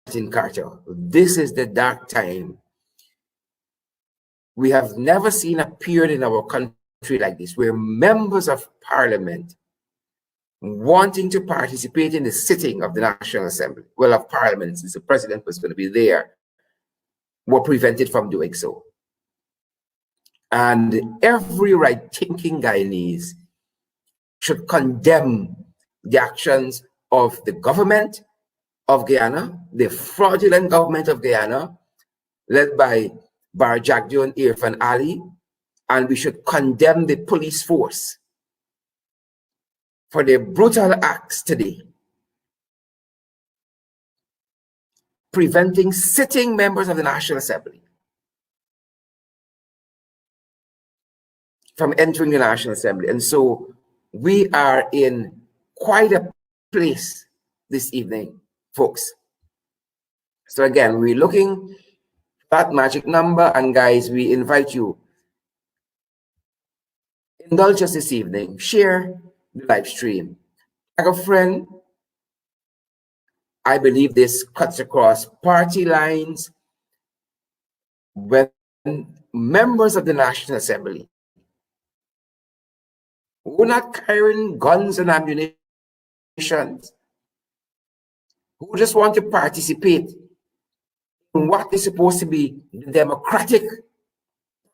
Martin Carter. This is the dark time. We have never seen a period in our country like this, where members of parliament wanting to participate in the sitting of the National Assembly, well, of Parliament, since the president was going to be there, were prevented from doing so. And every right-thinking Guyanese should condemn the actions of the government of Guyana, the fraudulent government of Guyana, led by Barjagdio and Irfan Ali, and we should condemn the police force for their brutal acts today, preventing sitting members of the National Assembly from entering the National Assembly. And so we are in quite a place this evening, folks. So again, we're looking at that magic number, and guys, we invite you, indulge us this evening, share the live stream. Like a friend, I believe this cuts across party lines when members of the National Assembly who are not carrying guns and ammunition, who just want to participate in what is supposed to be the democratic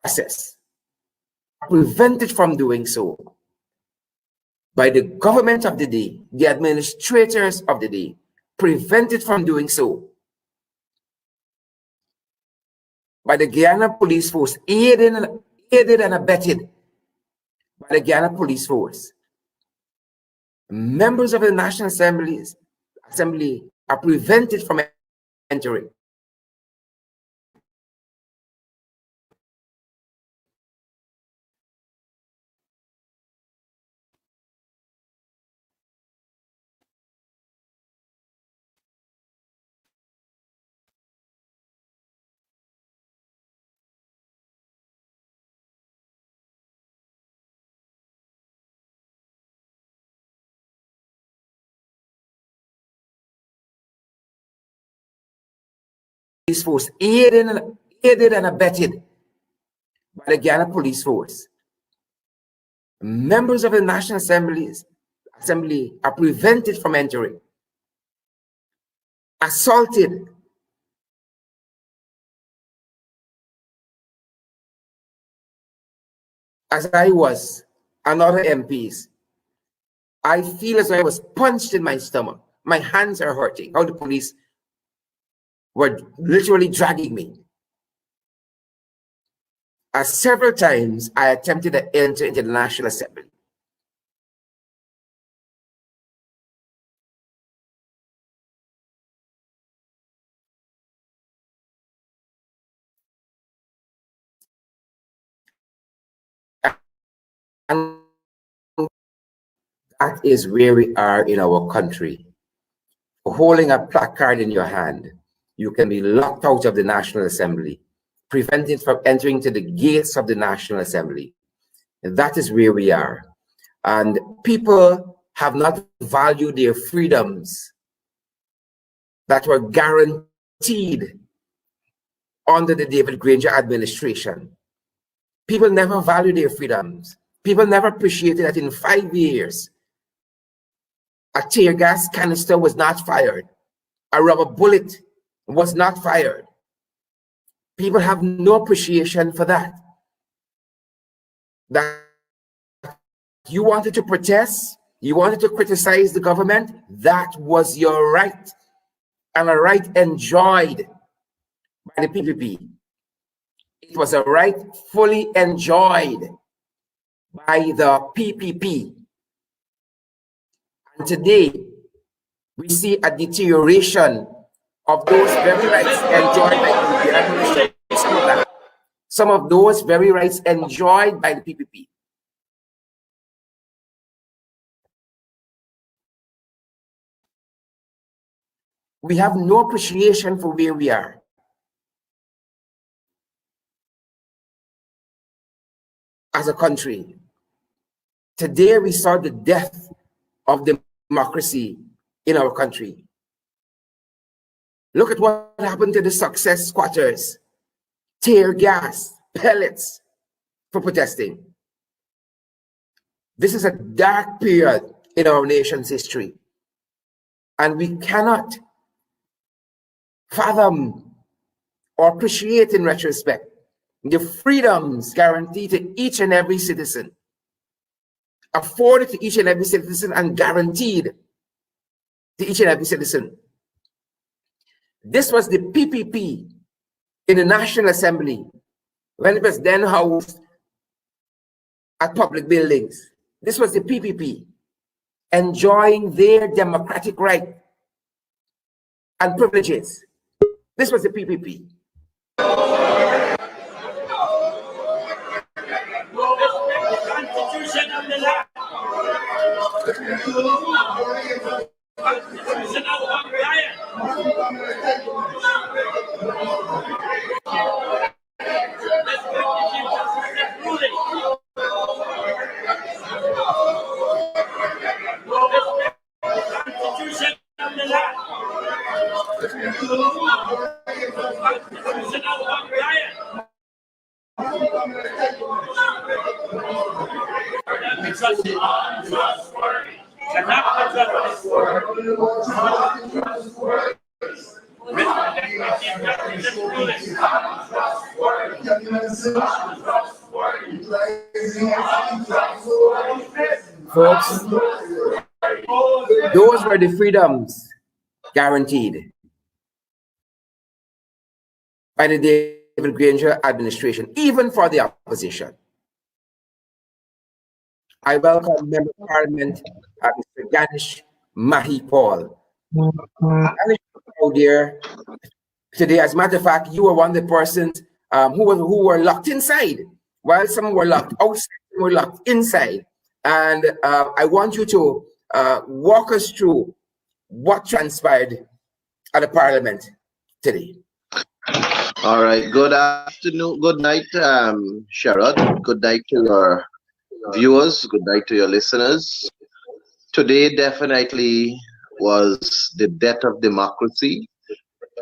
process, are prevented from doing so by the government of the day, the administrators of the day, prevented from doing so by the Guyana Police Force, aided and abetted by the Guyana Police Force. Members of the National Assembly are prevented from entering. Police Force, aided and abetted by the Guyana Police Force. Members of the National Assembly are prevented from entering, assaulted, as I was, and other MPs. I feel as though I was punched in my stomach. My hands are hurting. How the police were literally dragging me. As several times I attempted to enter into the National Assembly. And that is where we are in our country. Holding a placard in your hand, you can be locked out of the National Assembly, prevented from entering to the gates of the National Assembly. And that is where we are. And people have not valued their freedoms that were guaranteed under the David Granger administration. People never valued their freedoms. People never appreciated that in 5 years, a tear gas canister was not fired. A rubber bullet was not fired. People have no appreciation for that. That you wanted to protest, you wanted to criticize the government, that was your right, and a right enjoyed by the PPP. It was a right fully enjoyed by the PPP. And today, we see a deterioration of those very rights enjoyed by the PPP. Some of those very rights enjoyed by the PPP. We have no appreciation for where we are. As a country, today we saw the death of democracy in our country. Look at what happened to the success squatters. Tear gas, pellets for protesting. This is a dark period in our nation's history. And we cannot fathom or appreciate in retrospect the freedoms guaranteed to each and every citizen, afforded to each and every citizen and guaranteed to each and every citizen. This was the PPP in the National Assembly when it was then housed at public buildings. This was the PPP enjoying their democratic right and privileges. This was the PPP. Constitution of the land. Folks, those were the freedoms guaranteed by the David Granger administration, even for the opposition. I welcome Member of Parliament, Mr. Ganesh Mahi Paul. Dear, today, as a matter of fact, you were one of the persons who were locked inside, while some were locked outside, some were locked inside. And I want you to walk us through what transpired at the Parliament today. All right. Good afternoon. Good night, Sherrod. Good night to your viewers. Good night to your listeners. Today definitely was the death of democracy,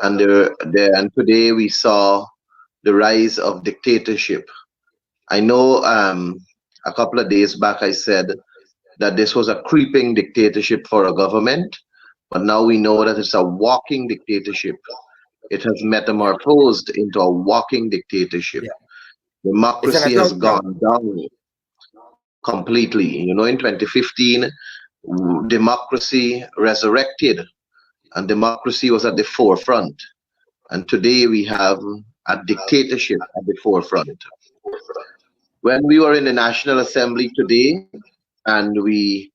and today we saw the rise of dictatorship. I know a couple of days back I said that this was a creeping dictatorship for a government, but now we know that it's a walking dictatorship. It has metamorphosed into a walking dictatorship. Yeah. Democracy has gone down completely. You know, in 2015, democracy resurrected and democracy was at the forefront. And today we have a dictatorship at the forefront. When we were in the National Assembly today and we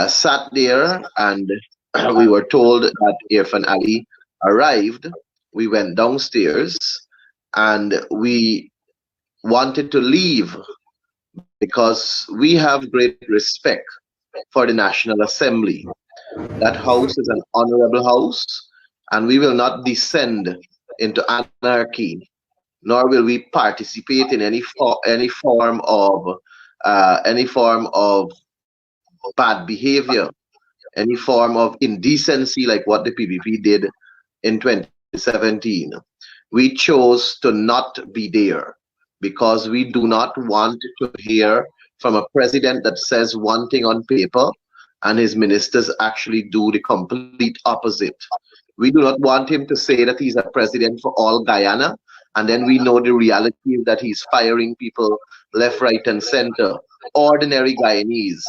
sat there and we were told that Irfan Ali arrived, we went downstairs and we wanted to leave because we have great respect for the National Assembly. That house is an honorable house, and we will not descend into anarchy, nor will we participate in any form of bad behavior, any form of indecency like what the PPP did in 2017. We chose to not be there because we do not want to hear from a president that says one thing on paper and his ministers actually do the complete opposite. We do not want him to say that he's a president for all Guyana, and then we know the reality is that he's firing people left, right, and center. Ordinary Guyanese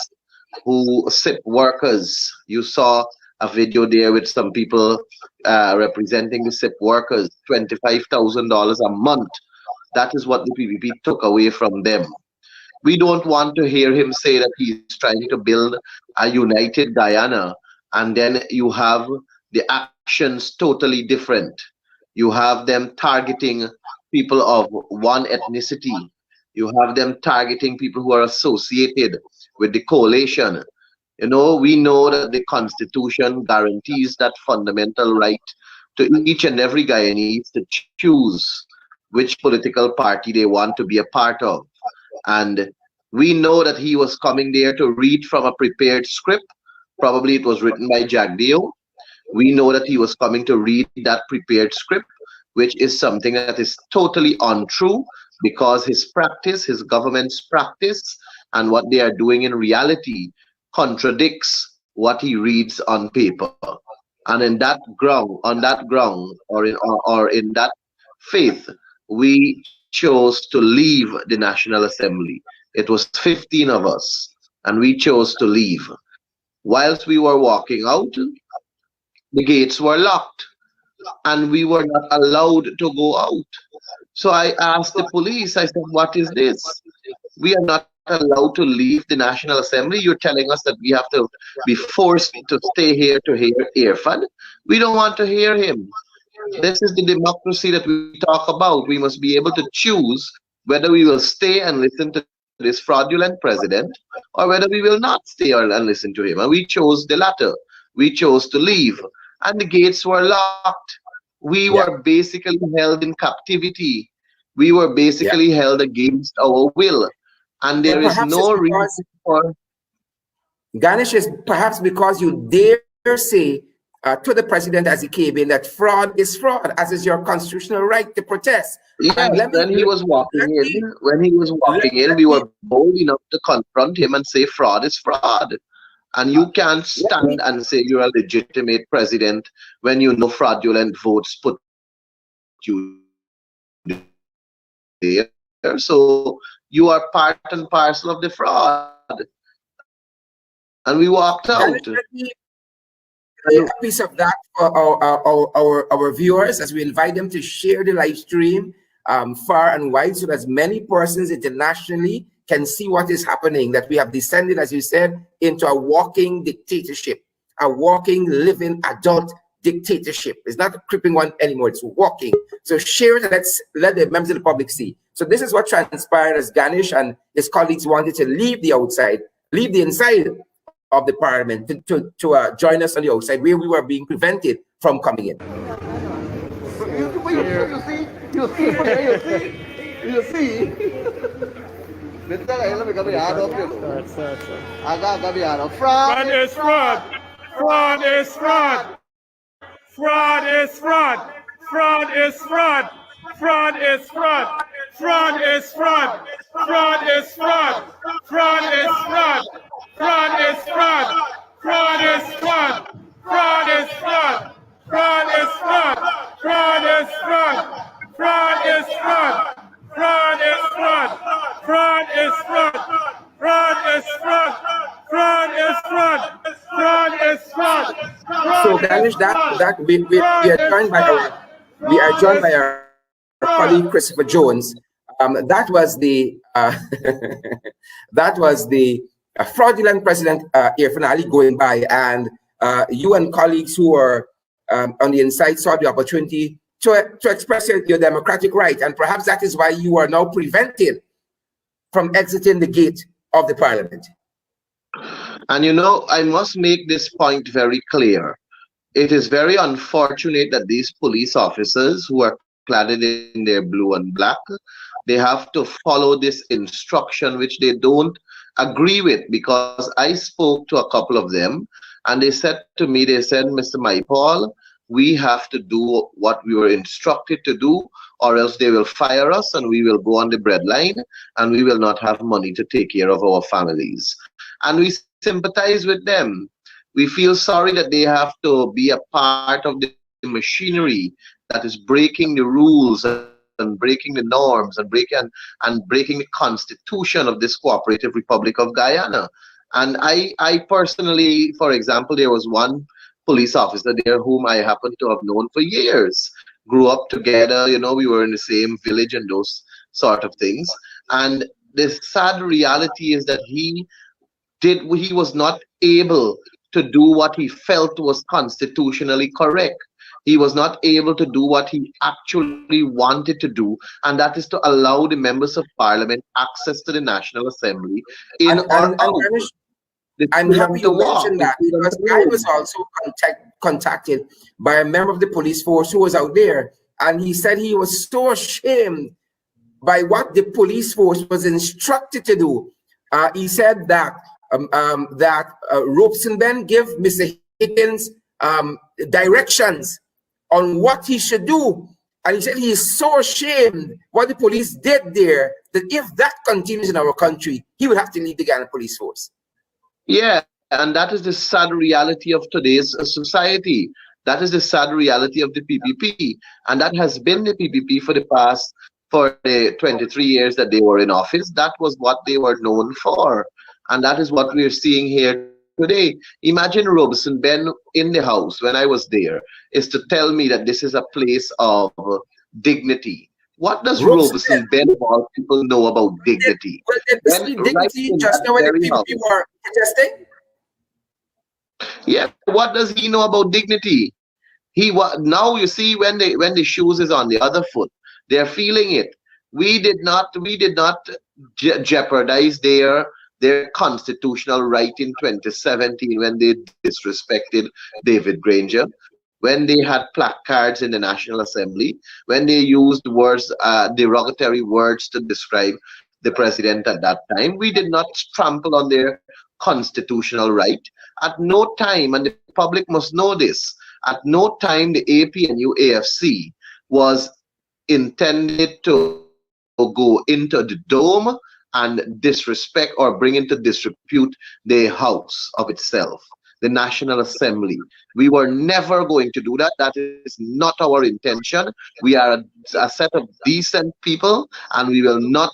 who SIP workers. You saw a video there with some people representing the SIP workers, $25,000 a month. That is what the PPP took away from them. We don't want to hear him say that he's trying to build a united Guyana, and then you have the actions totally different. You have them targeting people of one ethnicity. You have them targeting people who are associated with the coalition. You know, we know that the Constitution guarantees that fundamental right to each and every Guyanese to choose which political party they want to be a part of. And we know that he was coming there to read from a prepared script. Probably it was written by Jack Deo. We know that he was coming to read that prepared script, which is something that is totally untrue because his practice, his government's practice, and what they are doing in reality contradicts what he reads on paper. And in that ground, on that ground, or in that faith, we chose to leave the National Assembly. It was 15 of us, and we chose to leave. Whilst we were walking out, the gates were locked and we were not allowed to go out. So I asked the police, I said, what is this? We are not allowed to leave the National Assembly. You're telling us that we have to be forced to stay here to hear Irfan. We don't want to hear him. This is the democracy that we talk about. We must be able to choose whether we will stay and listen to this fraudulent president or whether we will not stay and listen to him. And we chose the latter. We chose to leave. And the gates were locked. We Yeah. were basically held in captivity. We were Yeah. basically held against our will. And there Well, is perhaps it's no reason because for. Ganesh is perhaps because you dare say to the president as he came in that fraud is fraud, as is your constitutional right to protest. Yes, And when he was walking in, we me were bold enough to confront him and say fraud is fraud. And you can't let me stand and say you're a legitimate president when you know fraudulent votes put you there. So you are part and parcel of the fraud. And we walked out. Ganesh, let me And play a piece of that for our viewers as we invite them to share the live stream far and wide so that as many persons internationally can see what is happening, that we have descended, as you said, into a walking dictatorship, a walking, living adult dictatorship. It's not a creeping one anymore, it's walking. So share it and let the members of the public see. So this is what transpired as Ganesh and his colleagues wanted to leave the outside, leave the inside of the parliament to join us on the outside where we were being prevented from coming in. You see. Fraud is fraud. Fraud is fraud. Fraud is fraud. Fraud is fraud. Fraud is fraud. Fraud is fraud. Fraud is fraud. Fraud is fraud. Fraud is fraud. Fraud is fraud. Fraud is fraud. Fraud is fraud. Fraud is fraud. Fraud is fraud. Fraud is fraud. Fraud is fraud. Fraud is fraud. Fraud is fraud. Fraud is fraud. So Ganesh, that we are joined by our colleague Christopher Jones. That was the that was the fraudulent President Irfan Ali going by, and you and colleagues who were on the inside saw the opportunity to express your democratic right, and perhaps that is why you are now prevented from exiting the gate of the parliament. And you know, I must make this point very clear. It is very unfortunate that these police officers who are clad in their blue and black, they have to follow this instruction which they don't agree with, because I spoke to a couple of them and they said to me, they said, Mr. Maipal, we have to do what we were instructed to do, or else they will fire us and we will go on the breadline and we will not have money to take care of our families. And we sympathize with them. We feel sorry that they have to be a part of the machinery that is breaking the rules and breaking the norms and breaking the constitution of this cooperative Republic of Guyana. And I personally, for example, there was one police officer there whom I happen to have known for years. Grew up together, you know, we were in the same village and those sort of things. And the sad reality is that he was not able to do what he felt was constitutionally correct. He was not able to do what he actually wanted to do, and that is to allow the members of parliament access to the National Assembly in or out. Ganesh, I'm happy you mentioned that, because I was also contacted by a member of the police force who was out there, and he said he was so ashamed by what the police force was instructed to do. He said that ropes and then give Mr. Higgins directions on what he should do. And he said he is so ashamed what the police did there that if that continues in our country, he would have to leave the Ghana police force. Yeah, and that is the sad reality of today's society. That is the sad reality of the PPP. And that has been the PPP for the 23 years that they were in office. That was what they were known for. And that is what we're seeing here today. Imagine Robeson Ben in the house when I was there is to tell me that this is a place of dignity. What does Robeson Ben of all people know about dignity? Well, this dignity just now when the PPP were protesting? Yeah, what does he know about dignity? Now you see when the shoes is on the other foot, they're feeling it. We did not jeopardize their constitutional right in 2017 when they disrespected David Granger, when they had placards in the National Assembly, when they used words, derogatory words to describe the president at that time. We did not trample on their constitutional right. At no time, and the public must know this, at no time the APNU-AFC was intended to go into the dome and disrespect or bring into disrepute the house of itself, the National Assembly. We were never going to do that. That is not our intention. We are a set of decent people, and we will not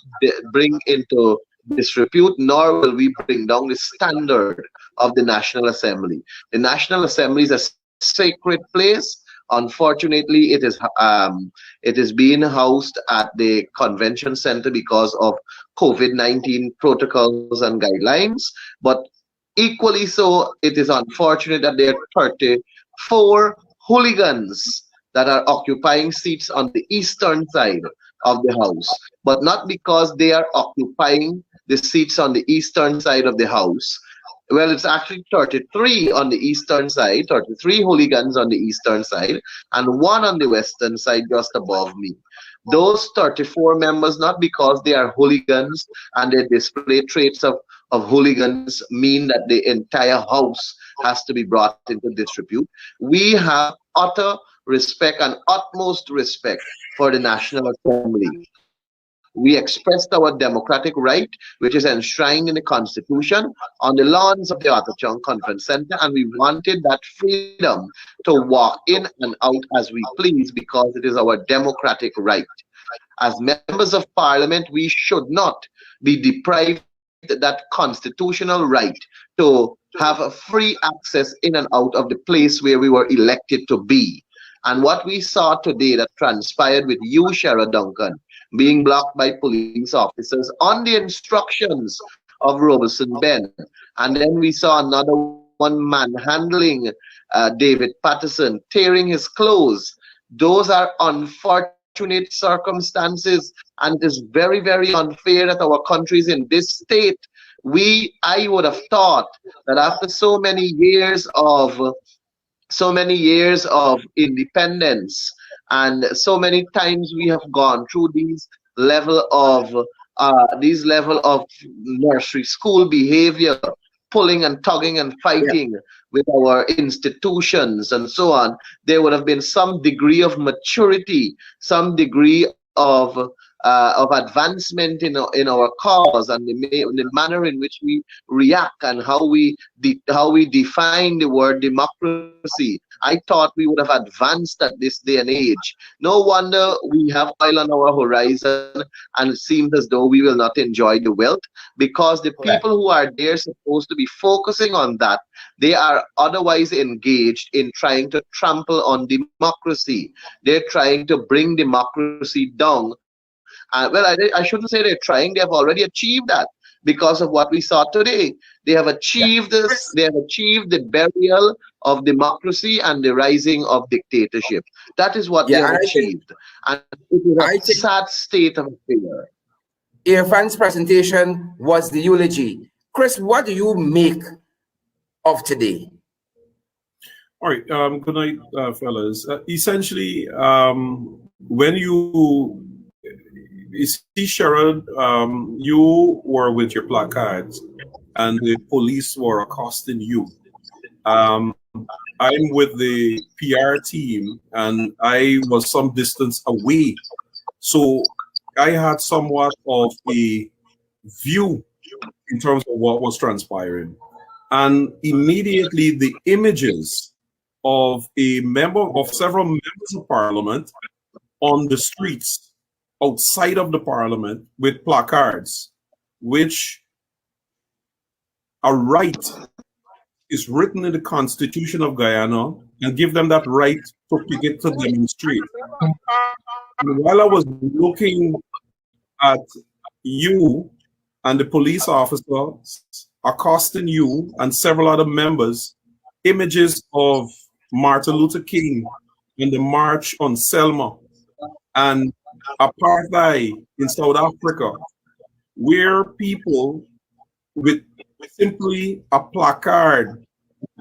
bring into disrepute, nor will we bring down the standard of the National Assembly. The National Assembly is a sacred place. Unfortunately, it is being housed at the convention center because of COVID-19 protocols and guidelines. But equally so, it is unfortunate that there are 34 hooligans that are occupying seats on the eastern side of the house, but not because they are occupying the seats on the eastern side of the house. Well, it's actually 33 on the eastern side, 33 hooligans on the eastern side, and one on the western side just above me. Those 34 members, not because they are hooligans and they display traits of hooligans, mean that the entire house has to be brought into disrepute. We have utter respect and utmost respect for the National Assembly. We expressed our democratic right, which is enshrined in the Constitution, on the lawns of the Arthur Chung Conference Center, and we wanted that freedom to walk in and out as we please because it is our democratic right. As members of Parliament, we should not be deprived that constitutional right to have a free access in and out of the place where we were elected to be. And what we saw today that transpired with you, Shara Duncan, being blocked by police officers on the instructions of Robeson Ben. And then we saw another one manhandling David Patterson, tearing his clothes. Those are unfortunate circumstances, and it is very, very unfair that our country is in this state. I would have thought that after so many years of independence, and so many times we have gone through these level of nursery school behavior, pulling and tugging and fighting with our institutions and so on, there would have been some degree of maturity, some degree of advancement in our cause, and the manner in which we react and how we define the word democracy. I thought we would have advanced at this day and age. No wonder we have oil on our horizon, and it seems as though we will not enjoy the wealth, because the people who are there supposed to be focusing on that, they are otherwise engaged in trying to trample on democracy. They're trying to bring democracy down. Well, I shouldn't say they're trying. They have already achieved that because of what we saw today. They have achieved this. They have achieved the burial of democracy and the rising of dictatorship. That is what they have achieved. And it is a sad state of affair. Irfan's presentation was the eulogy. Chris, what do you make of today? All right. Good night, fellas. Essentially, when you see, Sharon, you were with your placards and the police were accosting you. I'm with the PR team, and I was some distance away. So I had somewhat of a view in terms of what was transpiring. And immediately the images of several members of parliament on the streets outside of the parliament with placards, which a right is written in the Constitution of Guyana and give them that right to picket to demonstrate. And while I was looking at you and the police officers accosting you and several other members, images of Martin Luther King and the March on Selma and apartheid in South Africa, where people with simply a placard,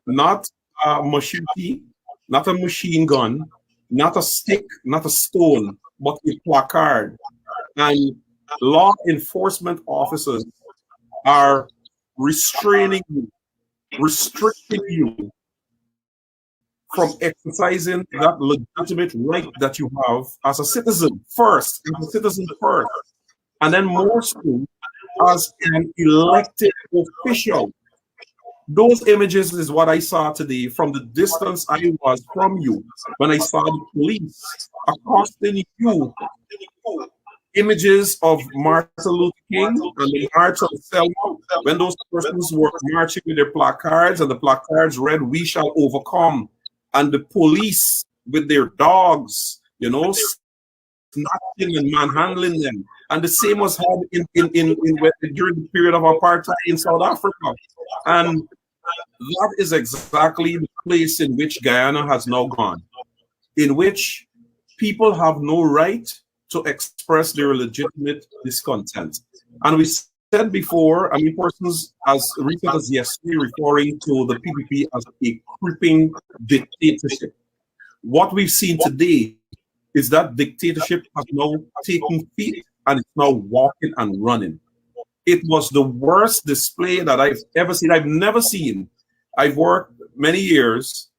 not a machete, not a machine gun, not a stick, not a stone, but a placard. And law enforcement officers are restraining you, restricting you from exercising that legitimate right that you have as a citizen first, and then more so as an elected official. Those images is what I saw today from the distance I was from you when I saw the police accosting you. Images of Martin Luther King and the March of Selma, when those persons were marching with their placards, and the placards read, "We shall overcome," and the police with their dogs, snatching and manhandling them. And the same was had during the period of apartheid in South Africa. And that is exactly the place in which Guyana has now gone, in which people have no right to express their legitimate discontent. And we said before, persons as recent as yesterday referring to the PPP as a creeping dictatorship. What we've seen today is that dictatorship has now taken feet and it's now walking and running. It was the worst display that I've ever seen. I've never seen. I've worked many years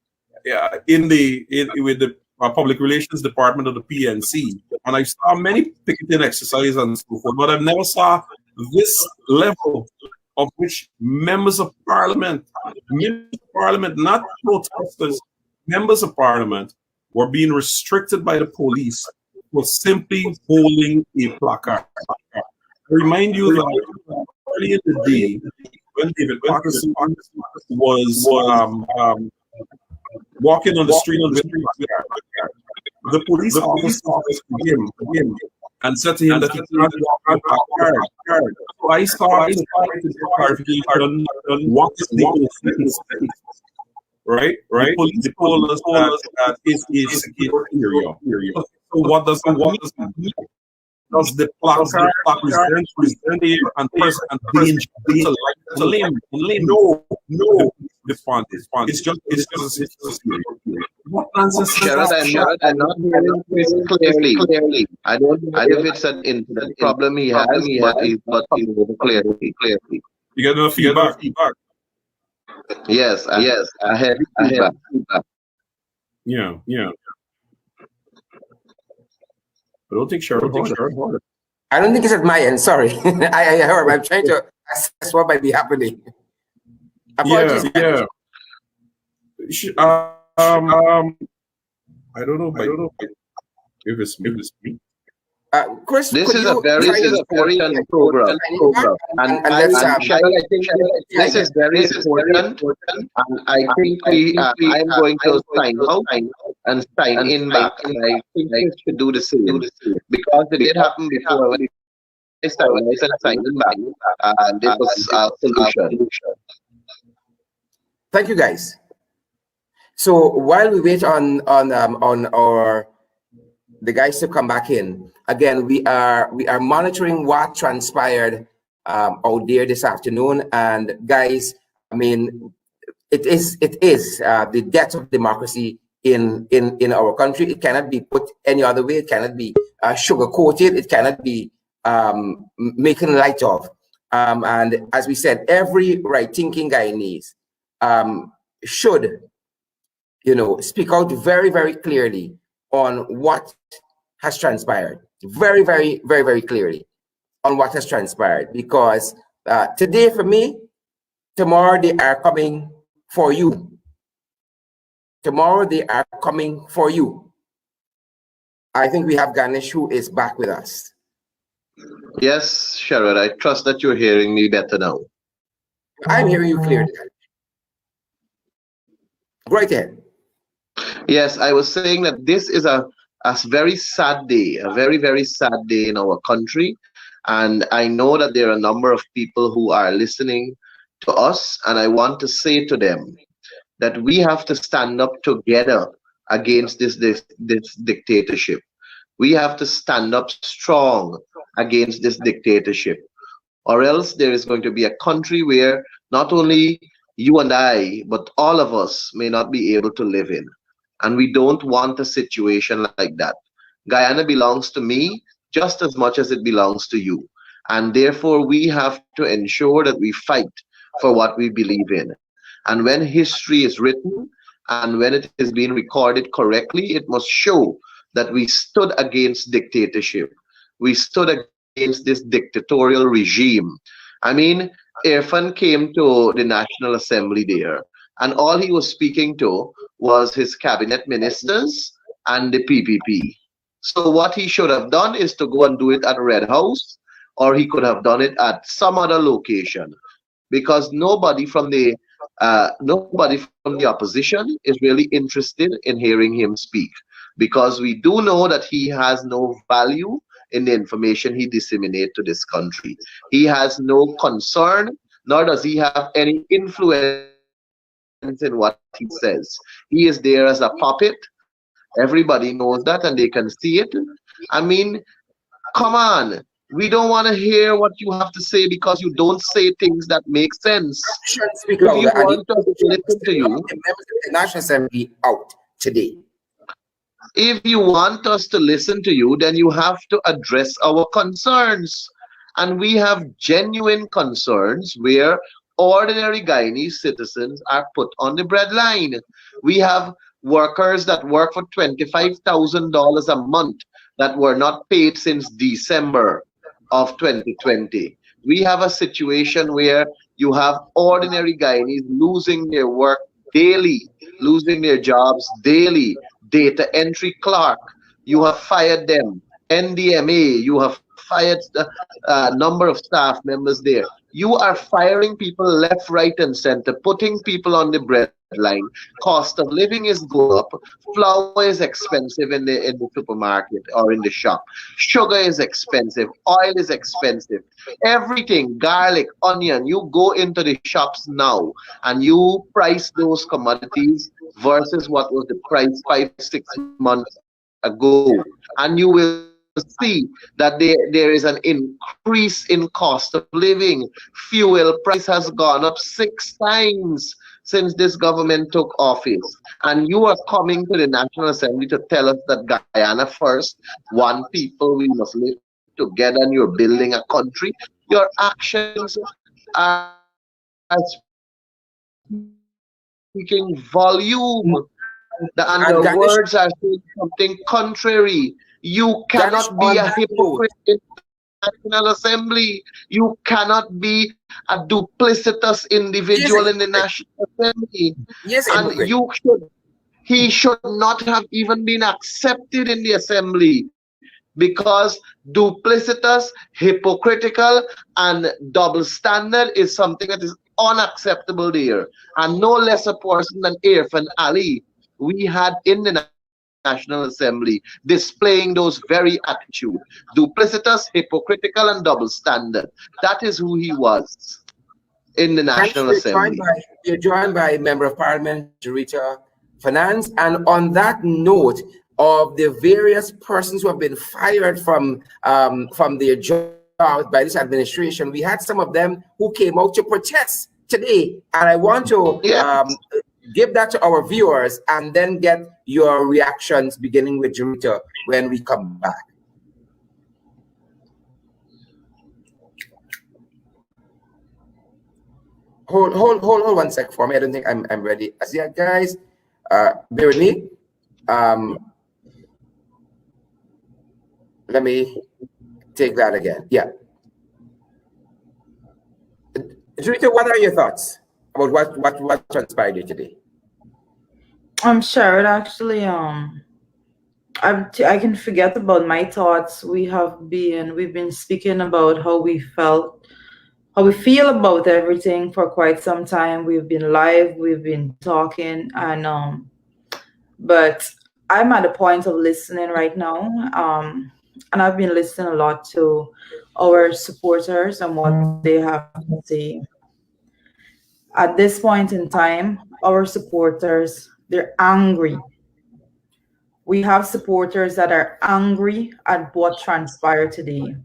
with the public relations department of the PNC, and I saw many picketing exercises and so forth, but I've never saw this level of which members of parliament, not protesters, members of parliament were being restricted by the police for simply holding a placard. I remind you that early in the day, when David Patterson was walking on the street with the police officer to him and said to him that he can't walk with a placard. So I saw his clarification, what is the offense? Right? The police told us that it is a security area. So what does that mean? Does the placard present there and danger to live? No. It's just a security. What nonsense is that? I'm not hearing this clearly. I don't know if it's an internet problem he has, but he's not hearing clearly. You get no feedback. Yes, I have feedback. Yeah. I don't think Sharon heard it. I don't think it's at my end. Sorry, I heard. I'm trying to assess what might be happening. Apologies. Yeah. I don't know if it's me. Chris, this is a very important program. And Sharon, I think this is very important. And I think I'm going to sign out and sign in back. And I think we should do the same. Because it did happen before when I said sign in back. And it was a solution. Thank you, guys. So while we wait on the guys to come back in, again, we are monitoring what transpired out there this afternoon. And guys, it is the death of democracy in our country. It cannot be put any other way. It cannot be sugar-coated. It cannot be making light of. And as we said, every right-thinking Guyanese should speak out very, very clearly on what has transpired. Very, very, very, very clearly on what has transpired. Because today for me, tomorrow they are coming for you. Tomorrow they are coming for you. I think we have Ganesh who is back with us. Yes, Sherrod, I trust that you're hearing me better now. I'm hearing you clearly. Right ahead. Yes, I was saying that this is a very sad day, a very, very sad day in our country. And I know that there are a number of people who are listening to us, and I want to say to them that we have to stand up together against this dictatorship. We have to stand up strong against this dictatorship, or else there is going to be a country where not only you and I, but all of us may not be able to live in. And we don't want a situation like that. Guyana belongs to me just as much as it belongs to you. And therefore, we have to ensure that we fight for what we believe in. And when history is written and when it is being recorded correctly, it must show that we stood against dictatorship. We stood against this dictatorial regime. I mean, Irfan came to the National Assembly there, and all he was speaking to was his cabinet ministers and the PPP. So what he should have done is to go and do it at Red House, or he could have done it at some other location, because nobody from the opposition is really interested in hearing him speak, because we do know that he has no value in the information he disseminates to this country. He has no concern, nor does he have any influence in what he says. He is there as a puppet. Everybody knows that and they can see it. I mean, come on. We don't want to hear what you have to say because you don't say things that make sense. If you Speak want louder. us And to listen to you, the members of the National Assembly out today. if you want us to listen to you, then you have to address our concerns. And we have genuine concerns where ordinary Guyanese citizens are put on the breadline. We have workers that work for $25,000 a month that were not paid since December of 2020. We have a situation where you have ordinary Guyanese losing their work daily, losing their jobs daily. Data entry clerk, you have fired them. NDMA, you have fired a number of staff members there. You are firing people left, right, and center, putting people on the breadline. Cost of living is going up. Flour is expensive in the supermarket or in the shop. Sugar is expensive. Oil is expensive. Everything, garlic, onion, you go into the shops now and you price those commodities versus what was the price 5 6 months ago, and you will see that there is an increase in cost of living. Fuel price has gone up 6 times since this government took office, and you are coming to the National Assembly to tell us that Guyana first, one people, we must live together, and you're building a country. Your actions are speaking volume. And your words are saying something contrary. You cannot be a hypocrite in the National Assembly. You On cannot that be note, a duplicitous individual in the National Assembly. yes, And hypocrite. Yes, hypocrite. he should not have even been accepted in the assembly, because duplicitous, hypocritical, and double standard is something that is unacceptable there. And no less a person than Irfan Ali we had in the National Assembly displaying those very attitude. Duplicitous, hypocritical, and double standard. That is who he was in the And National Assembly. you're joined by Member of Parliament Jarita Finance. And on that note of the various persons who have been fired from their jobs by this administration, we had some of them who came out to protest today. And I want to give that to our viewers and then get your reactions, beginning with Jarita, when we come back. Hold 1 sec for me. I don't think I'm ready as yet, guys. bear with me. Let me take that again. Yeah. Rita, what are your thoughts about what transpired here today? I'm sure it actually I can forget about my thoughts. We've been speaking about how we feel about everything for quite some time. We've been live, we've been talking, and but I'm at a point of listening right now. And I've been listening a lot to our supporters and what they have to say. At this point in time, our supporters, they're angry. We have supporters that are angry at what transpired today.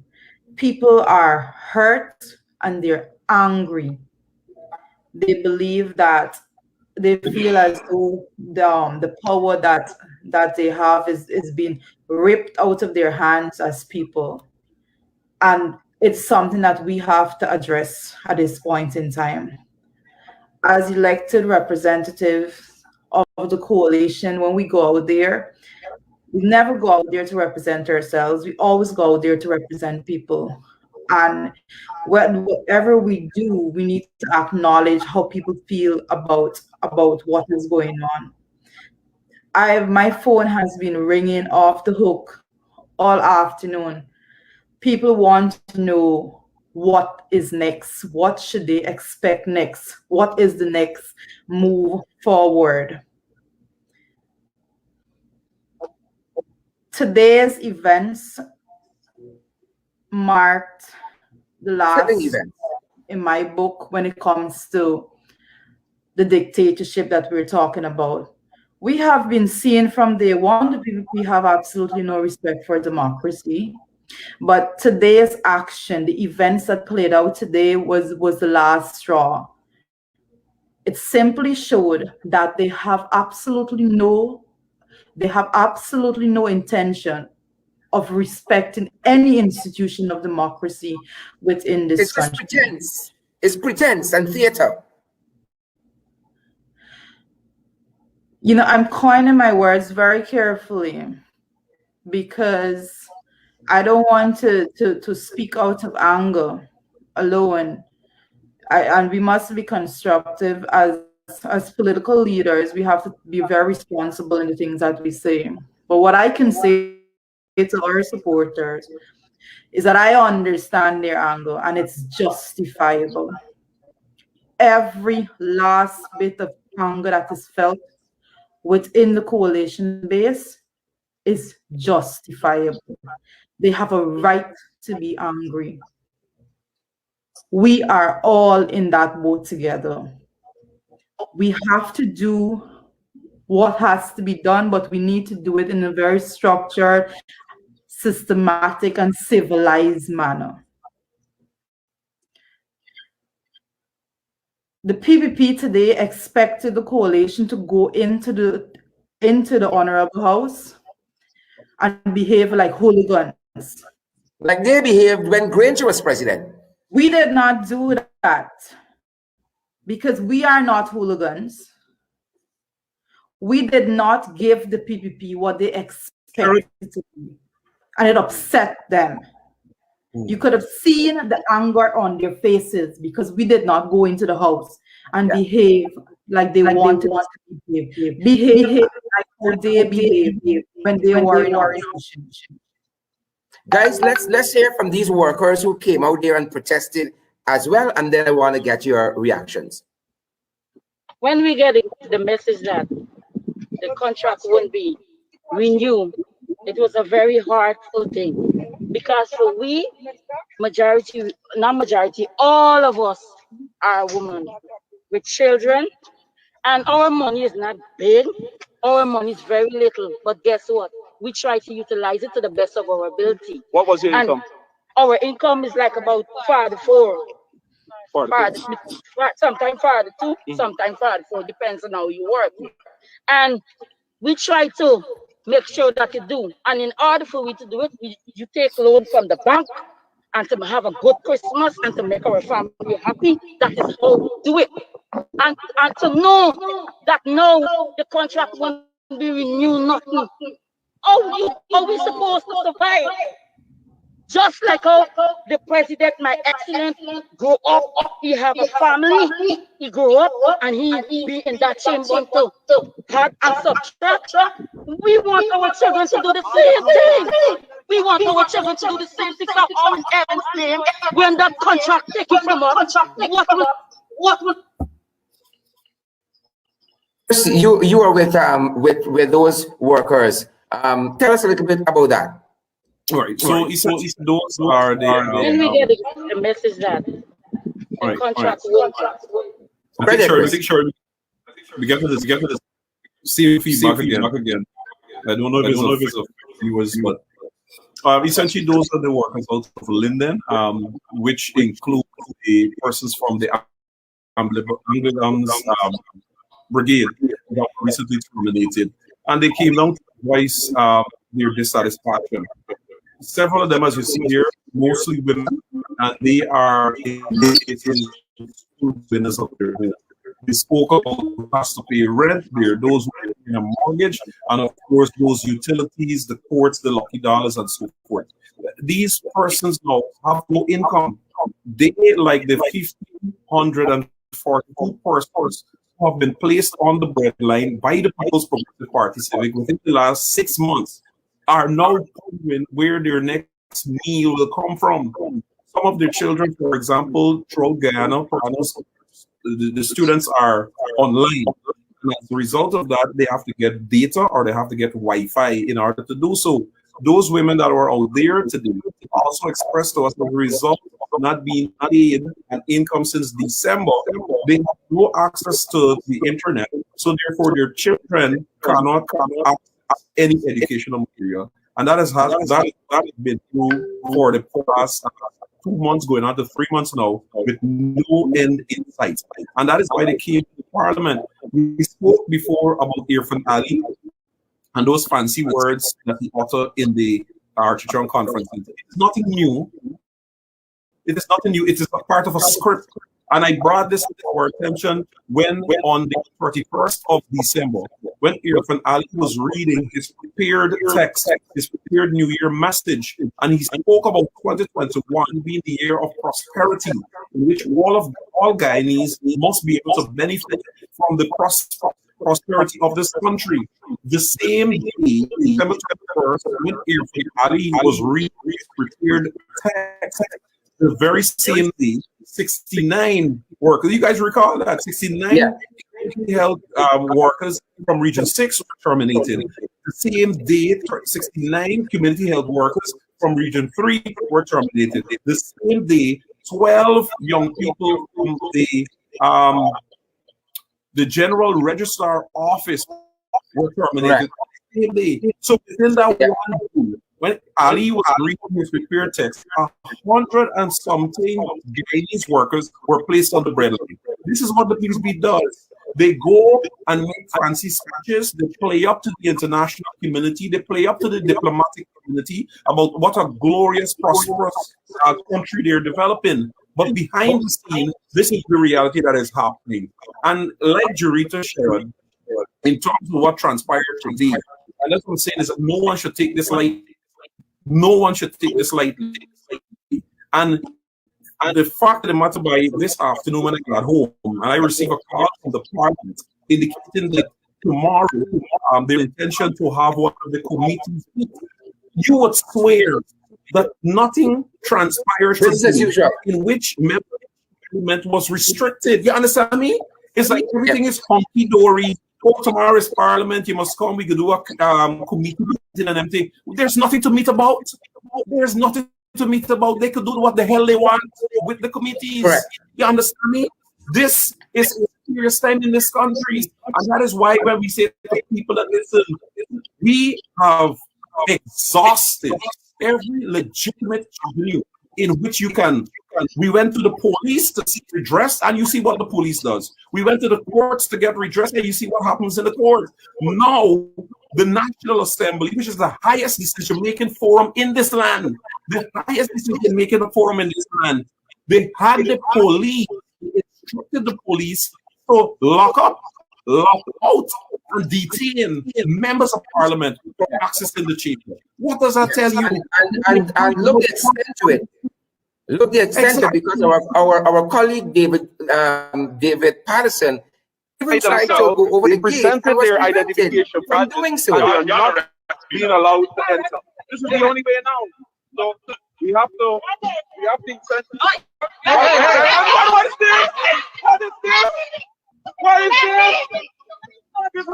People are hurt and they're angry. They believe that they feel as though the power that they have is being ripped out of their hands as people. And it's something that we have to address at this point in time. As elected representatives of the coalition, when we go out there, we never go out there to represent ourselves. We always go out there to represent people. And whatever we do, we need to acknowledge how people feel about what is going on. My phone has been ringing off the hook all afternoon. People want to know what is next. What should they expect next? What is the next move forward? Today's events marked the last event in my book when it comes to the dictatorship that we're talking about. We have been seeing from day one the PPP have absolutely no respect for democracy. But today's action, the events that played out today was the last straw. It simply showed that they have absolutely no intention of respecting any institution of democracy within this country. Just pretense. It's pretense and theater. You know, I'm coining my words very carefully because I don't want to speak out of anger alone. And we must be constructive as political leaders. We have to be very responsible in the things that we say. But what I can say to our supporters is that I understand their anger and it's justifiable. Every last bit of anger that is felt within the coalition base is justifiable. They have a right to be angry. We are all in that boat together. We have to do what has to be done, but we need to do it in a very structured, systematic, and civilized manner. The PPP today expected the coalition to go into the Honorable House and behave like hooligans. Like they behaved when Granger was president. We did not do that because we are not hooligans. We did not give the PPP what they expected to be, and it upset them. You could have seen the anger on their faces because we did not go into the house and behave like they wanted us to behave like how they behaved when they were in opposition. Guys, let's hear from these workers who came out there and protested as well, and then I want to get your reactions. When we get the message that the contract won't be renewed, it was a very heartful thing because for we, majority, not majority, all of us are women with children, and our money is not big. Our money is very little, but guess what? We try to utilize it to the best of our ability. What was your income? Our income is like about 44. Sometimes 42, sometimes 44, depends on how you work. And we try to make sure that you do. And in order for we to do it, you take loan from the bank and to have a good Christmas and to make our family happy. That is how we do it. And to know that no, the contract won't be renewed, nothing. How we supposed to survive? Just like how the president, my excellent, grew up, he have a family, he grew up and he be in that chamber to add and subtract. We want our children to do the same thing. We want our children to do the same thing. So all in heaven's name, when that contract taken from us, what will You are with those workers. Tell us a little bit about that. All right. So essentially, those are the. when we get the message that the contract will. I think sure. We get to this. See feedback again. I don't know if it's of viewers, but essentially those are the workers out of Linden, which include the persons from the Anglican brigade that recently terminated, and they came down to voice their dissatisfaction. Several of them, as you see here, mostly women, and they are winners of their home. They spoke about who has to pay rent, there are those who pay a mortgage, and of course those utilities, the courts, the lucky dollars, and so forth. These persons now have no income. They, like the 1,542 persons who have been placed on the breadline by the People's Progressive Party Civic within the last 6 months, are now wondering where their next meal will come from. Some of their children, for example, throughout Guyana, the students are online. And as a result of that, they have to get data or they have to get Wi-Fi in order to do so. Those women that were out there today also expressed to us as a result of not being paid an income since December, they have no access to the internet. So therefore, their children cannot access any educational material. And that has been true for the past 2 months, going on to 3 months now, with no end in sight. And that is why they came to Parliament. We spoke before about Irfan Ali and those fancy words that he uttered in the Archichon conference. It's nothing new. It is nothing new. It is a part of a script. And I brought this to our attention when on the 31st of December, when Irfan Ali was reading his prepared text, his prepared New Year message, and he spoke about 2021 being the year of prosperity, in which all Guyanese must be able to benefit from the prosperity of this country. The same day, December 21st, when Irfan Ali was reading his prepared text, the very same day, 69 workers. You guys recall that? 69 health workers from Region 6 were terminated. The same day, 69 community health workers from Region 3 were terminated. The same day, 12 young people from the General Registrar Office were terminated. The same day. So within that one, when Ali was reading his prepared text, 100 and something Guyanese workers were placed on the breadline. This is what the PSB does. They go and make fancy speeches. They play up to the international community. They play up to the diplomatic community about what a glorious, prosperous country they're developing. But behind the scene, this is the reality that is happening. And like Jurita shared, in terms of what transpired today, and that's what I'm saying is that no one should take this lightly. No one should take this lightly. And the fact of the matter, by this afternoon when I got home, and I received a call from the Parliament indicating that tomorrow their intention to have one of the committees, you would swear that nothing transpired today in which membership was restricted. You understand me? It's like everything is hunky-dory. Oh, tomorrow is Parliament. You must come. We could do a committee meeting and everything. There's nothing to meet about. There's nothing to meet about. They could do what the hell they want with the committees. Correct. You understand me? This is a serious time in this country, and that is why when we say to people that listen, we have exhausted every legitimate avenue in which you can We went to the police to seek redress, and you see what the police does. We went to the courts to get redress, and you see what happens in the court. Now, the National Assembly, which is the highest decision-making forum in this land, the highest decision-making forum in this land, they had the police, they instructed the police to lock up, lock out, and detain members of parliament from accessing the chamber. What does that tell you? And look the extent to it. Look the extent of it, because our colleague David Patterson even tried to go over the gate and was their prevented identification from doing so. and they are not being allowed to enter. This is the only way now. So we have to incentivize. What is this? What is this? What is this? This is a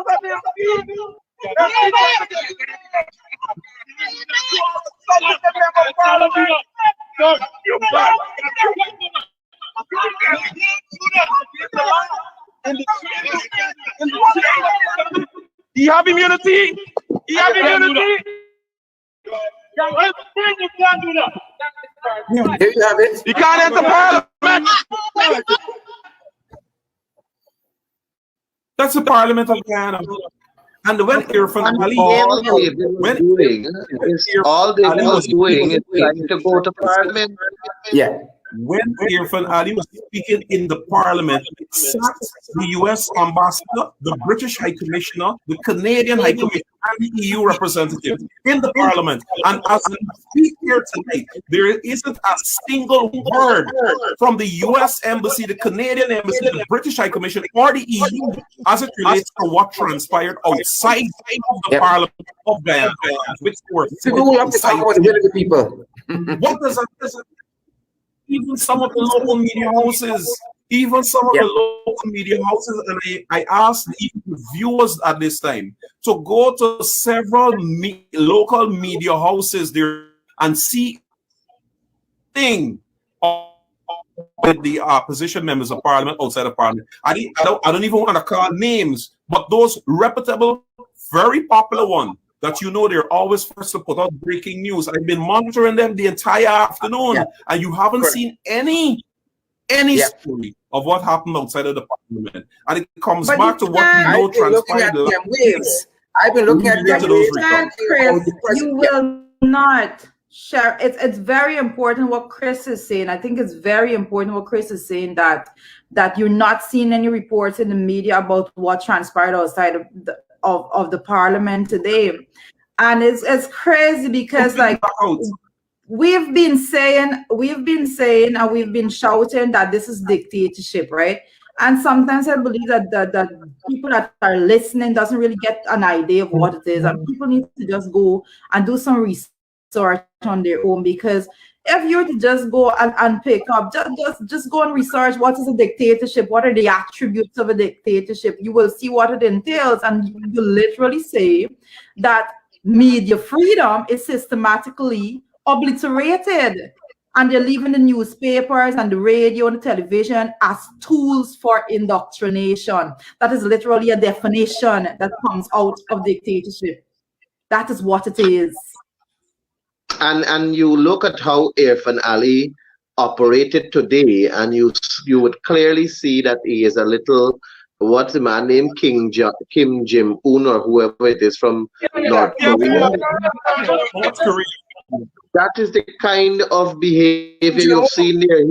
he have immunity. He have immunity. You can't do that. There you have it. You can't enter parliament. That's the Parliament of Ghana. And when Irfan Ali, All they was doing is trying to go to parliament. Yeah. when Irfan Ali was speaking in the Parliament, it sat the US ambassador, the British High Commissioner, the Canadian High Commissioner, and the EU representative in the Parliament. And as we speak here tonight, there isn't a single word from the US Embassy, the Canadian Embassy, the British High Commission, or the EU as it relates to what transpired outside of the Parliament of Ghana, which were People have to talk about the will of the people. what does that? Even some of the local media houses, and I asked the viewers at this time to go to several local media houses there and see thing with the opposition members of parliament outside of parliament. I don't even want to call names, but those reputable, very popular ones that you know they're always first to put out breaking news. I've been monitoring them the entire afternoon, and you haven't seen any story of what happened outside of the parliament. And it comes back to what we know transpired. I've been looking at them waves. Chris, you will not share. It's very important what Chris is saying. I think it's very important what Chris is saying, that you're not seeing any reports in the media about what transpired outside of the parliament today. And it's crazy because like we've been saying and we've been shouting that this is dictatorship, right? And sometimes I believe that the people that are listening doesn't really get an idea of what it is, and people need to just go and do some research on their own, because if you were to just go and pick up, just go and research what is a dictatorship, what are the attributes of a dictatorship, you will see what it entails, and you literally say that media freedom is systematically obliterated, and they're leaving the newspapers and the radio and the television as tools for indoctrination. That is literally a definition that comes out of dictatorship. That is what it is. And you look at how Irfan Ali operated today, and you would clearly see that he is a little, what's the man named Kim Jong-un or whoever it is from North Korea. That is the kind of behavior you've seen there.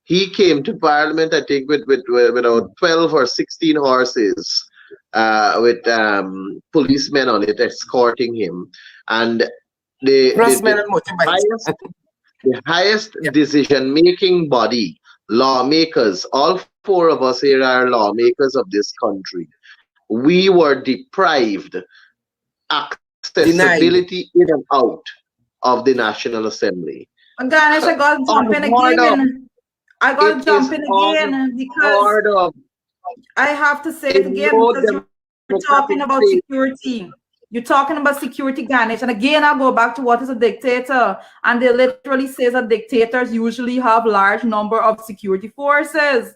He came to Parliament, I think, with about 12 or 16 horses, with policemen on it escorting him, and the highest decision-making body, lawmakers, all four of us here are lawmakers of this country. We were deprived accessibility in and out of the National Assembly. Ganesh, I got to jump in again. Because I have to say it again, because you're talking about security. You're talking about security, Ganesh. And again, I'll go back to what is a dictator. And they literally says that dictators usually have large number of security forces,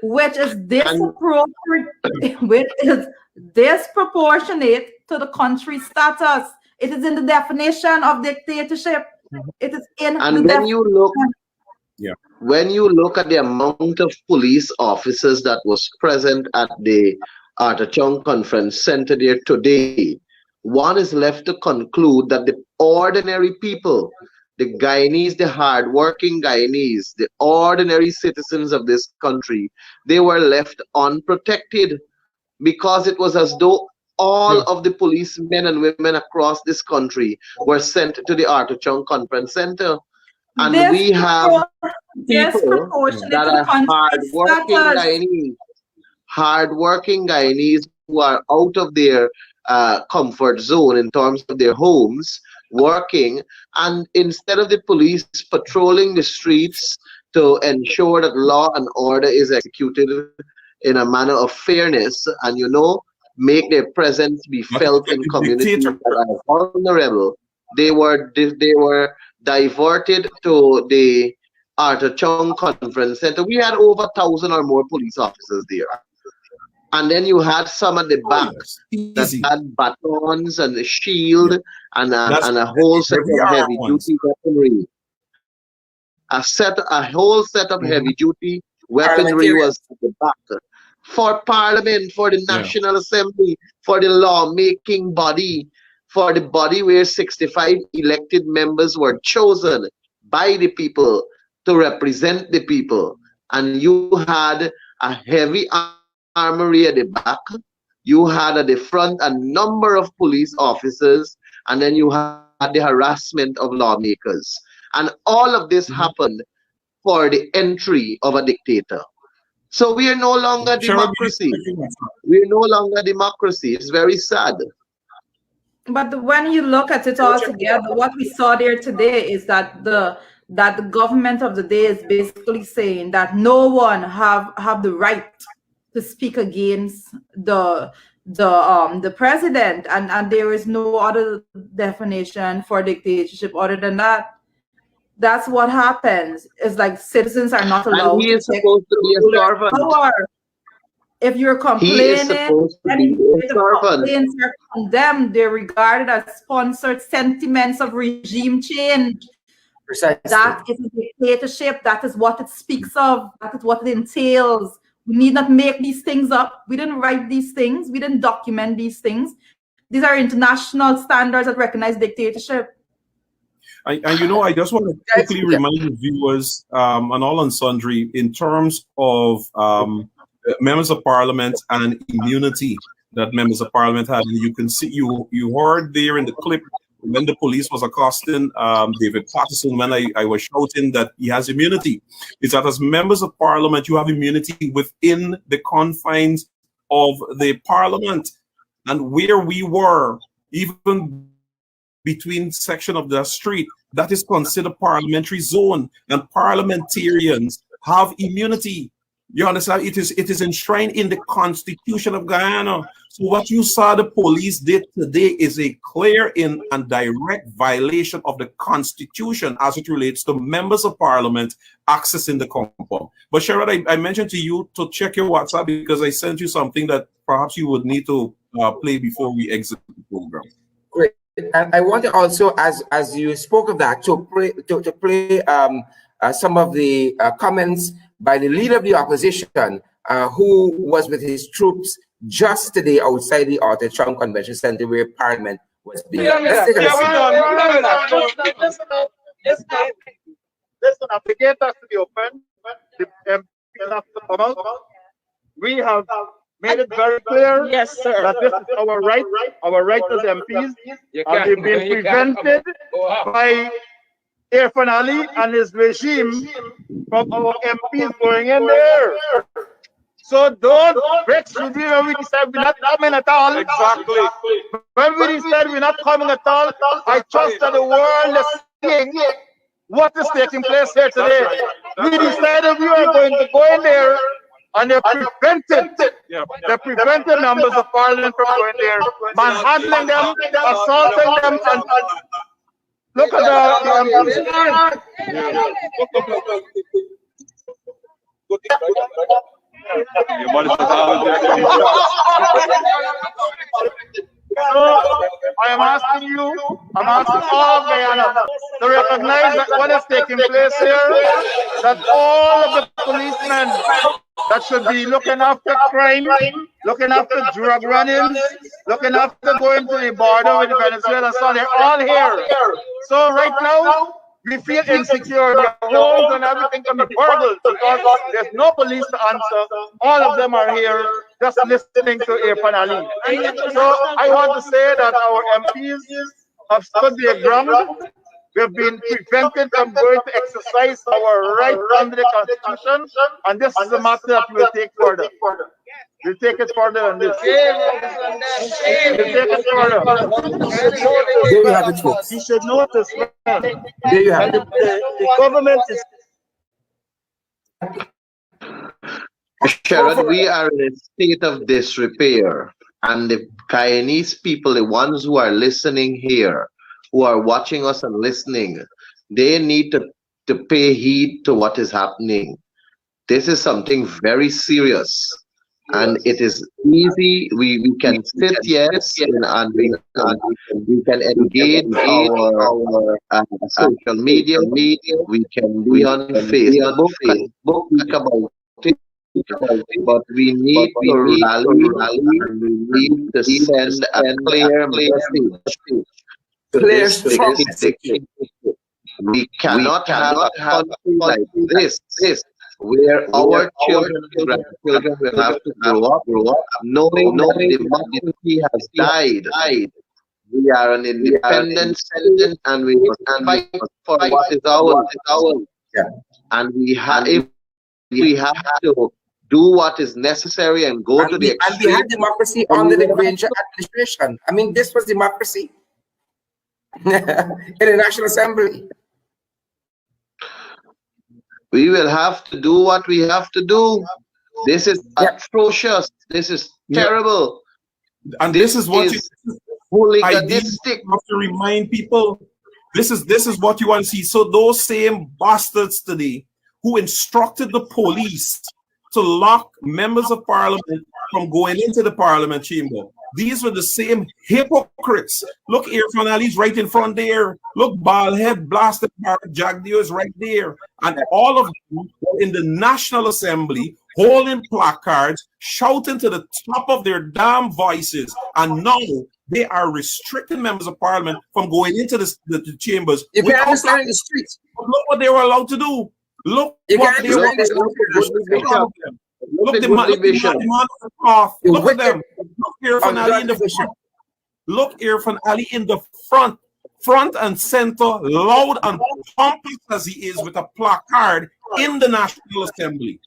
which is disproportionate to the country's status. It is in the definition of dictatorship. It is in and when you look Yeah. When you look at the amount of police officers that was present at the Artachong Conference Center there today, one is left to conclude that the ordinary people, the Guyanese, the hardworking Guyanese, the ordinary citizens of this country, they were left unprotected, because it was as though all of the policemen and women across this country were sent to the Artachong Conference Center. And we have people that are hardworking Guyanese who are out of their comfort zone in terms of their homes, working, and instead of the police patrolling the streets to ensure that law and order is executed in a manner of fairness, and make their presence be felt in communities that are vulnerable, they were diverted to the Artachong Conference Center. We had over 1,000 or more police officers there. And then you had some at the back that had batons and a shield and a whole set of heavy duty weaponry. A whole set of heavy duty weaponry was at the back. For Parliament, for the National Assembly, for the lawmaking body, for the body where 65 elected members were chosen by the people to represent the people. And you had a heavy armory at the back, you had at the front a number of police officers, and then you had the harassment of lawmakers. And all of this happened for the entry of a dictator. So we are no longer democracy. We are no longer democracy. It's very sad. But when you look at it all together, what we saw there today is that the government of the day is basically saying that no one have the right to speak against the president, and there is no other definition for dictatorship other than that. That's what happens. It's like citizens are not allowed to supposed to be a servant. Power. If you're complaining, complaints are condemned. They're regarded as sponsored sentiments of regime change. Precisely. That is a dictatorship. That is what it speaks of. That is what it entails. We need not make these things up. We didn't write these things. We didn't document these things. These are international standards that recognize dictatorship. I just want to quickly remind the viewers and all and sundry in terms of members of parliament and immunity that members of parliament had. And you can see, you heard there in the clip when the police was accosting David Patterson, when I was shouting that he has immunity. It's that as members of parliament, you have immunity within the confines of the parliament. And where we were, even between section of the street, that is considered parliamentary zone, and parliamentarians have immunity. You understand? It is enshrined in the Constitution of Guyana. So what you saw the police did today is a clear and direct violation of the Constitution as it relates to members of parliament accessing the compound. But Sherrod, I mentioned to you to check your WhatsApp because I sent you something that perhaps you would need to play before we exit the program. Great. And I want to also, as you spoke of that, to play some of the comments by the leader of the opposition, who was with his troops just today outside the Artachong Convention Center where Parliament was being. Listen, the gate has to be open. The MPs have to come out. We have made it very clear, yes, sir, that this is our right as MPs, and they've been prevented by Irfan Ali and his regime from our MPs going in there. So don't break through when we decide we're not coming at all. Exactly. When we decide we're not coming at all, I trust that the world is seeing what is taking place here today. We decided we are going to go in there, and they prevented members of parliament from going there, manhandling them, assaulting them, and look at So I am asking you, I'm asking all of Guyana to recognize that what is taking place here, that all of the policemen that should be looking after crime, looking after drug runnings, looking after going to the border with Venezuela, so they're all here. So right now, we feel insecure. Their homes and everything can be burgled because there's no police to answer. All of them are here just listening to Irfan Ali. So I want to say that our MPs have stood their ground. We've been prevented from going to exercise our right under the Constitution, and this is a matter that we'll take further. We'll take it further than this. We'll take it further. There you have it, folks. You should notice There you have it. the government is. Sherrod, we are in a state of disrepair, and the Guyanese people, the ones who are listening here, who are watching us and listening, they need to pay heed to what is happening. This is something very serious, and it is easy. We can sit, yes, and we can engage our social media. We can be on Facebook, talk about it, but we need to rally, and we need to send a clear message. Clear, This strong big we cannot have a country like this where our children and grandchildren will have to grow up knowing that democracy has died. We are an independent citizen, and we must fight for what is ours. Yeah. And we have to do what is necessary and go to the And we extreme. had democracy under the Granger administration. I mean, this was democracy in the National Assembly. We will have to do what we have to do. This is atrocious. This is terrible. And this is what is hooliganistic. you have to remind people. This is what you want to see. So those same bastards today who instructed the police to lock members of parliament from going into the parliament chamber, these were the same hypocrites. Look, Irfan Ali's right in front there. Look, Balhead, Blasted Barrett, Jagdeo is right there. And all of them were in the National Assembly holding placards, shouting to the top of their damn voices. And now they are restricting members of parliament from going into the chambers. You can understand in the streets. Look what they were allowed to do. Look You what can they were understand in the streets. Look, the man off. Look at them. Look, Irfan Ali in the front. Look, Irfan Ali in the front and center, loud and pompous as he is, with a placard in the National Assembly.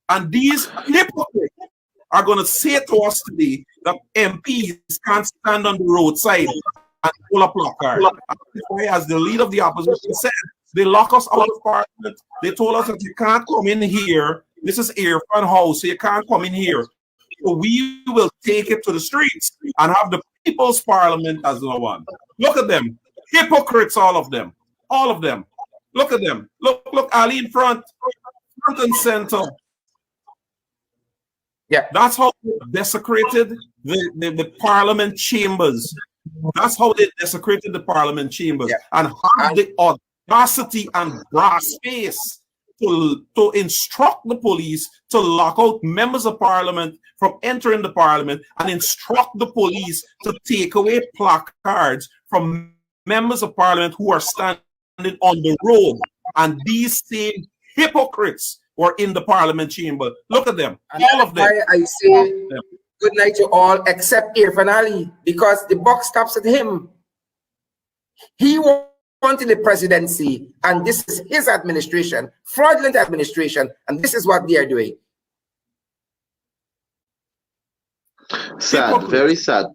And these hypocrites are going to say to us today that MPs can't stand on the roadside and pull a placard. As the leader of the opposition said, they lock us out of parliament. They told us that you can't come in here. This is Irfan House, so you can't come in here. So we will take it to the streets and have the People's Parliament as the one. Look at them. Hypocrites, all of them. All of them. Look at them. Look, Ali in front and center. Yeah. That's how they desecrated the Parliament chambers. That's how they desecrated the Parliament chambers. Yeah. And had the audacity and brass face to instruct the police to lock out members of parliament from entering the parliament, and instruct the police to take away placards from members of parliament who are standing on the road. And these same hypocrites were in the parliament chamber. Look at them, And all of them. I say good night to all except Irfan Ali, because the buck stops at him. He wanted the presidency, and this is his administration, fraudulent administration, and this is what they are doing. Sad, very sad.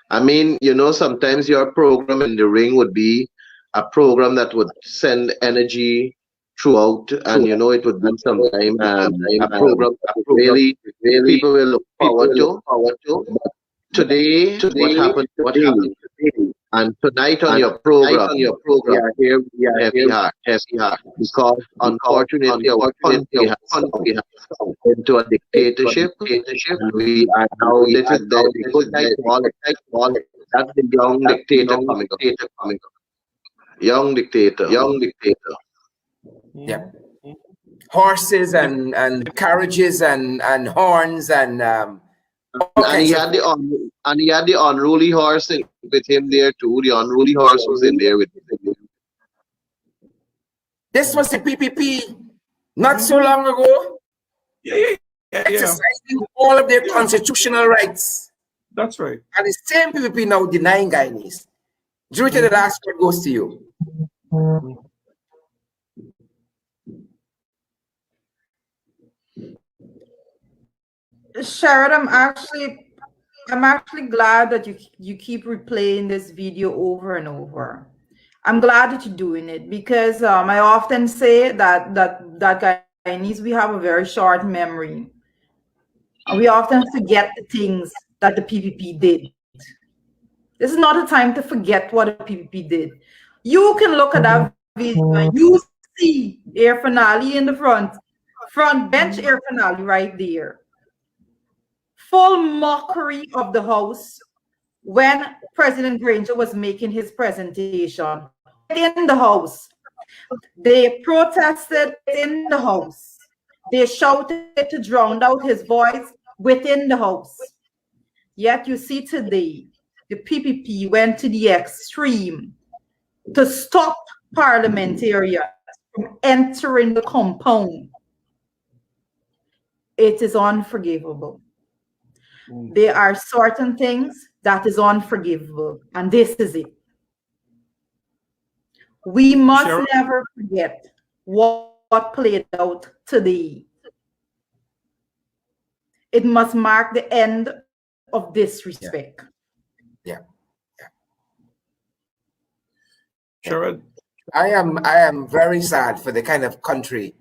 I mean, you know, sometimes your program in the ring would be a program that would send energy throughout, and you know, it would be sometime a program that really people will look forward to. But today, what happened today And tonight on your program, we are here with heavy heart, because unfortunately our country has sunk into a dictatorship, and we are now, this is the good night to all. That's the young dictator coming up. Young dictator. Yeah. Horses and carriages and horns and And he had the unruly horse with him there too. The unruly horse was in there with him. This was the PPP not so long ago, Yeah. exercising all of their constitutional rights. That's right. And the same PPP now denying Guyanese. Jury, the last word goes to you. Sharon, I'm actually glad that you keep replaying this video over and over. I'm glad that you're doing it, because I often say that Guyanese, we have a very short memory. And we often forget the things that the PPP did. This is not a time to forget what the PPP did. You can look at that video and you see Air Finale in the front bench Air Finale right there. Full mockery of the House when President Granger was making his presentation in the House. They protested in the House. They shouted to drown out his voice within the House. Yet you see today, the PPP went to the extreme to stop parliamentarians from entering the compound. It is unforgivable. There are certain things that is unforgivable, and this is it. We must never forget what played out today. It must mark the end of disrespect. Yeah. Sharon, I am very sad for the kind of country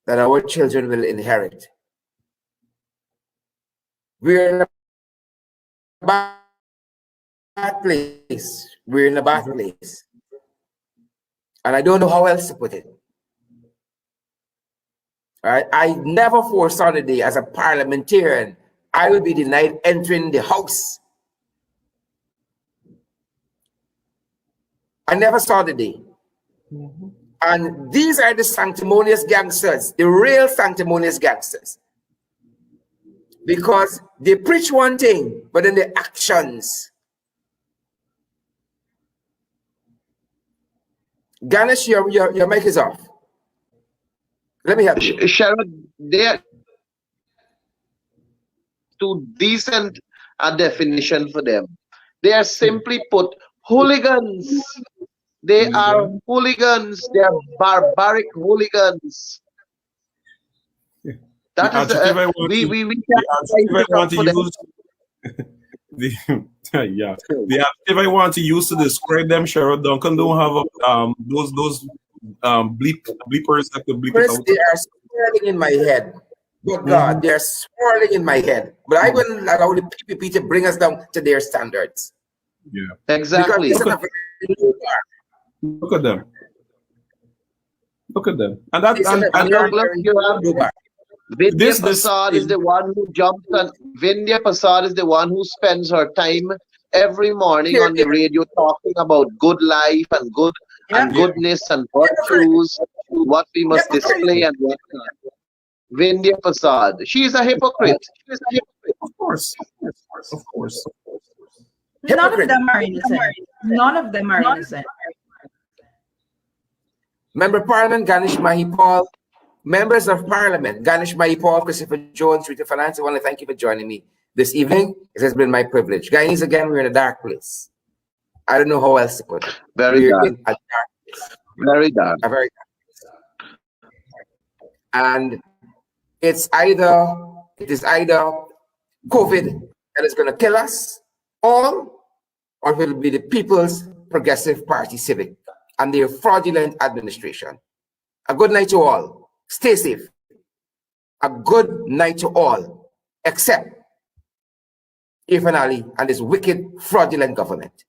that our children will inherit. We're in a bad place. We're in a bad place. And I don't know how else to put it. All right? I never foresaw the day as a parliamentarian I will be denied entering the House. I never saw the day. And these are the sanctimonious gangsters, the real sanctimonious gangsters. Because they preach one thing, but then the actions. Ganesh, your mic is off. Let me help you. Sharon, they're too decent a definition for them. They are simply put hooligans. They are hooligans. They are barbaric hooligans. That is the adjective I want to use to describe them, Cheryl Duncan, don't have those bleepers that could bleep Chris, it out. they are swirling in my head. Good God, they're swirling in my head. But I wouldn't allow the PPP to bring us down to their standards. Yeah, exactly. Look at them. Look at them. And that Vindhya Prasad is the one who jumps on. Vindhya Prasad is the one who spends her time every morning on the radio talking about good life and good and goodness and virtues, what we must display and what not. Vindhya Prasad. She is a hypocrite. Of course. Of course. None of them are innocent. None of them are innocent. Member of Parliament, Ganesh Mahipal. Members of Parliament, Ganesh Mahipal, Christopher Jones, Rita Finance, I want to thank you for joining me this evening. It has been my privilege. Guys, again, we're in a dark place. I don't know how else to put it. Very dark. In a dark place. Very dark. A very dark place. And it is either COVID that is going to kill us all, or it will be the People's Progressive Party Civic and their fraudulent administration. A good night to all. Stay safe. A good night to all, except Air Finale and this wicked, fraudulent government.